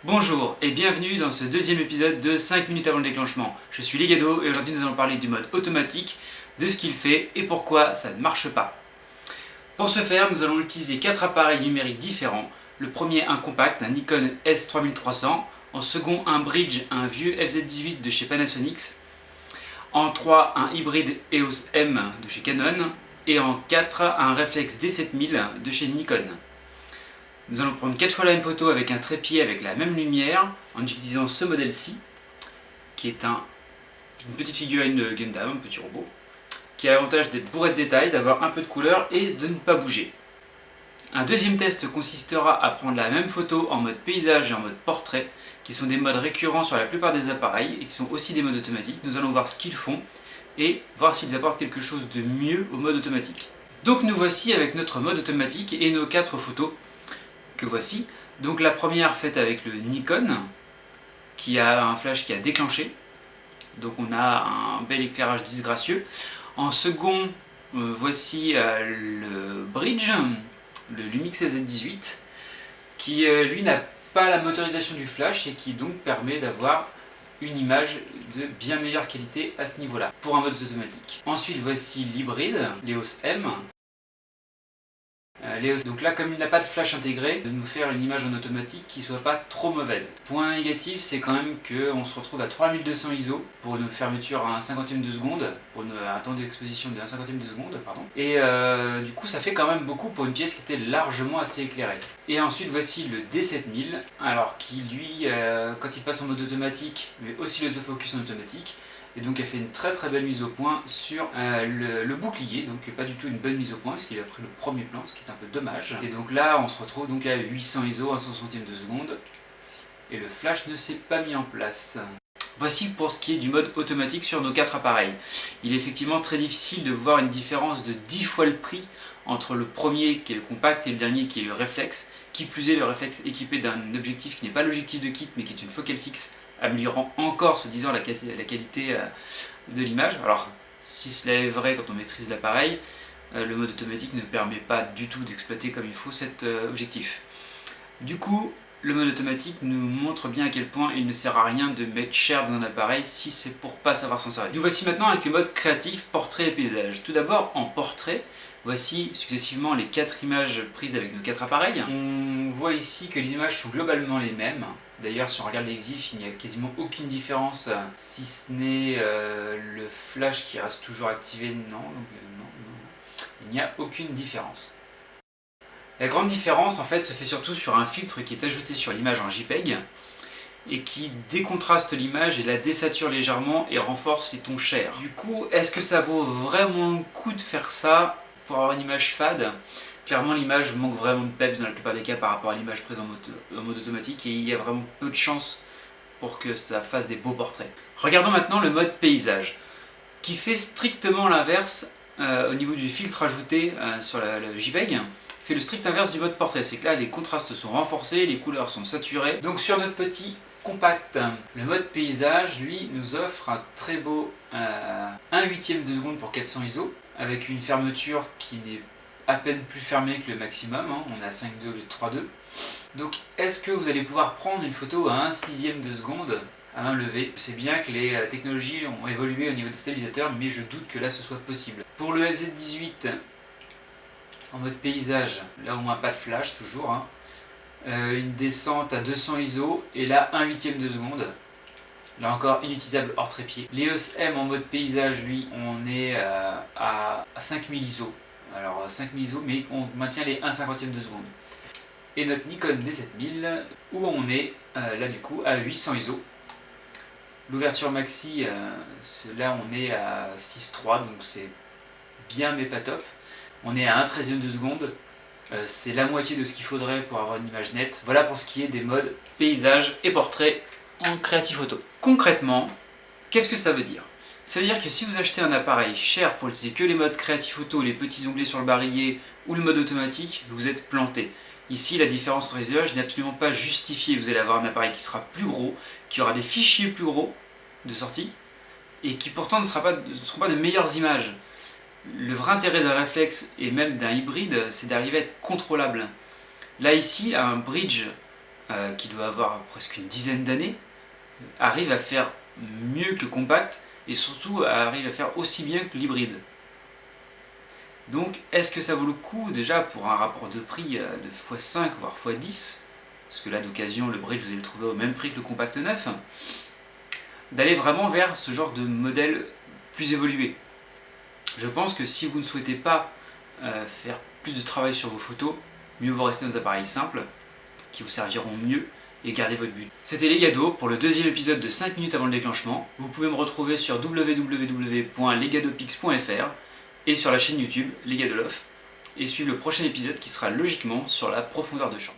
Bonjour et bienvenue dans ce deuxième épisode de 5 minutes avant le déclenchement. Je suis Legado et aujourd'hui nous allons parler du mode automatique, de ce qu'il fait et pourquoi ça ne marche pas. Pour ce faire, nous allons utiliser 4 appareils numériques différents. Le premier, un compact, un Nikon S3300. En second, un bridge, un vieux FZ18 de chez Panasonic. En 3, un hybride EOS M de chez Canon. Et en 4, un réflexe D7000 de chez Nikon. Nous allons prendre 4 fois la même photo avec un trépied avec la même lumière en utilisant ce modèle-ci qui est une petite figurine de Gundam, un petit robot qui a l'avantage d'être bourré de détails, d'avoir un peu de couleur et de ne pas bouger. Un deuxième test consistera à prendre la même photo en mode paysage et en mode portrait qui sont des modes récurrents sur la plupart des appareils et qui sont aussi des modes automatiques. Nous allons voir ce qu'ils font et voir s'ils apportent quelque chose de mieux au mode automatique. Donc nous voici avec notre mode automatique et nos 4 photos que voici. Donc la première faite avec le Nikon qui a un flash qui a déclenché, donc on a un bel éclairage disgracieux. En second, voici le bridge, le Lumix FZ18 qui lui n'a pas la motorisation du flash et qui donc permet d'avoir une image de bien meilleure qualité à ce niveau là pour un mode automatique. Ensuite voici l'hybride, l'EOS M. Donc là, comme il n'a pas de flash intégré, de nous faire une image en automatique qui soit pas trop mauvaise. Point négatif, c'est quand même qu'on se retrouve à 3200 ISO pour une fermeture à 1/50 de seconde, pour un temps d'exposition de 1/50 de seconde, pardon. Et du coup, ça fait quand même beaucoup pour une pièce qui était largement assez éclairée. Et ensuite, voici le D7000, alors qui lui, quand il passe en mode automatique, mais aussi l'autofocus en automatique, et donc elle fait une très belle mise au point sur le bouclier, donc pas du tout une bonne mise au point parce qu'il a pris le premier plan, ce qui est un peu dommage. Et donc là on se retrouve donc à 800 ISO, 1/100 de seconde, et le flash ne s'est pas mis en place. Voici pour ce qui est du mode automatique sur nos 4 appareils. Il est effectivement très difficile de voir une différence de 10 fois le prix entre le premier qui est le compact et le dernier qui est le réflexe. Qui plus est, le réflexe équipé d'un objectif qui n'est pas l'objectif de kit mais qui est une focale fixe, améliorant encore, soi-disant, la qualité de l'image. Alors, si cela est vrai quand on maîtrise l'appareil, le mode automatique ne permet pas du tout d'exploiter comme il faut cet objectif. Du coup, le mode automatique nous montre bien à quel point il ne sert à rien de mettre cher dans un appareil si c'est pour pas savoir s'en servir. Nous voici maintenant avec le mode créatif, portrait et paysage. Tout d'abord, en portrait, voici successivement les 4 images prises avec nos 4 appareils. On voit ici que les images sont globalement les mêmes. D'ailleurs, si on regarde l'exif, il n'y a quasiment aucune différence, si ce n'est le flash qui reste toujours activé. Non, il n'y a aucune différence. La grande différence, en fait, se fait surtout sur un filtre qui est ajouté sur l'image en JPEG et qui décontraste l'image et la désature légèrement et renforce les tons chers. Du coup, est-ce que ça vaut vraiment le coup de faire ça pour avoir une image fade? Clairement, l'image manque vraiment de peps dans la plupart des cas par rapport à l'image prise en mode automatique et il y a vraiment peu de chances pour que ça fasse des beaux portraits. Regardons maintenant le mode paysage qui fait strictement l'inverse au niveau du filtre ajouté sur le JPEG. Fait le strict inverse du mode portrait, c'est que là les contrastes sont renforcés, les couleurs sont saturées. Donc sur notre petit compact, le mode paysage lui nous offre un très beau 1/8 de seconde pour 400 ISO avec une fermeture qui n'est à peine plus fermée que le maximum, hein. On a 5.2 au lieu de 3.2. Donc est-ce que vous allez pouvoir prendre une photo à 1/6 de seconde à main levée? C'est bien que les technologies ont évolué au niveau des stabilisateurs, mais je doute que là ce soit possible. Pour le FZ18 en mode paysage, là au moins pas de flash toujours, hein. Une descente à 200 ISO et là 1/8 de seconde. Là encore inutilisable hors trépied. L'EOS M en mode paysage, lui, on est à 5000 ISO. Alors 5000 ISO, mais on maintient les 1/50 de seconde. Et notre Nikon D7000, où on est là du coup à 800 ISO. L'ouverture maxi, là on est à 6.3, donc c'est bien mais pas top. On est à 1/13 de seconde. C'est la moitié de ce qu'il faudrait pour avoir une image nette. Voilà pour ce qui est des modes paysage et portrait en Creative Photo. Concrètement, qu'est-ce que ça veut dire? Ça veut dire que si vous achetez un appareil cher pour utiliser que les modes Creative Photo, les petits onglets sur le barillet ou le mode automatique, vous êtes planté. Ici, la différence entre les images n'est absolument pas justifiée. Vous allez avoir un appareil qui sera plus gros, qui aura des fichiers plus gros de sortie, et qui pourtant ne seront pas de meilleures images. Le vrai intérêt d'un réflexe et même d'un hybride, c'est d'arriver à être contrôlable. Là ici, un bridge qui doit avoir presque une dizaine d'années, arrive à faire mieux que le compact et surtout arrive à faire aussi bien que l'hybride. Donc est-ce que ça vaut le coup déjà pour un rapport de prix de x5 voire x10, parce que là d'occasion le bridge vous allez le trouver au même prix que le compact neuf, d'aller vraiment vers ce genre de modèle plus évolué. Je pense que si vous ne souhaitez pas faire plus de travail sur vos photos, mieux vaut rester dans des appareils simples qui vous serviront mieux et garder votre but. C'était Legado pour le deuxième épisode de 5 minutes avant le déclenchement. Vous pouvez me retrouver sur www.legadopix.fr et sur la chaîne YouTube Legadolof et suivre le prochain épisode qui sera logiquement sur la profondeur de champ.